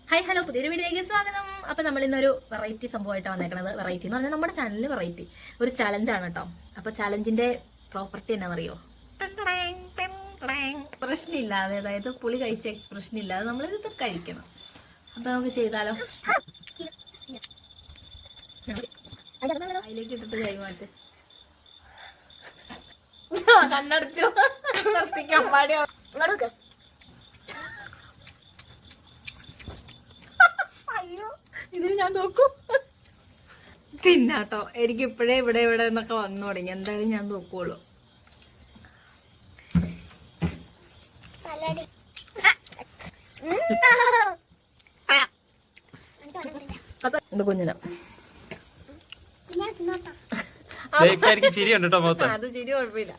Hi hello, പുതിയൊരു വീഡിയോയിലേക്ക് സ്വാഗതം. അപ്പൊ നമ്മൾ ഇന്നൊരു വെറൈറ്റി സംഭവമായിട്ടാണ് വന്നേക്കണത്. വെറൈറ്റി എന്ന് പറഞ്ഞാൽ നമ്മുടെ ചാനലിൽ വെറൈറ്റി ഒരു ചലഞ്ചാണ് കേട്ടോ. അപ്പൊ ചലഞ്ചിന്റെ പ്രോപ്പർട്ടി എന്നാണെന്നറിയോ? എക്സ്പ്രഷൻ ഇല്ലാതെ, അതായത് പുളി കഴിച്ച എക്സ്പ്രഷൻ ഇല്ലാതെ നമ്മൾ ഇത് കഴിക്കണം. അപ്പൊ നമുക്ക് ചെയ്താലോ? അതിലേക്ക് ഇട്ടിട്ട് കൈമാറ്റ്. കണ്ണടച്ചു നിർത്തിക്കാൻ പാടിയോ? ഇതിന് ഞാൻ നോക്കും. തിന്നാട്ടോ, എനിക്ക് ഇപ്പോഴേ ഇവിടെ എന്നൊക്കെ വന്നു തുടങ്ങി. എന്തായാലും ഞാൻ നോക്കുള്ളൂ. ഇത് കുഞ്ഞിന ചിരി ഉണ്ട് കേട്ടോ. അത് ചിരി കുഴപ്പമില്ല.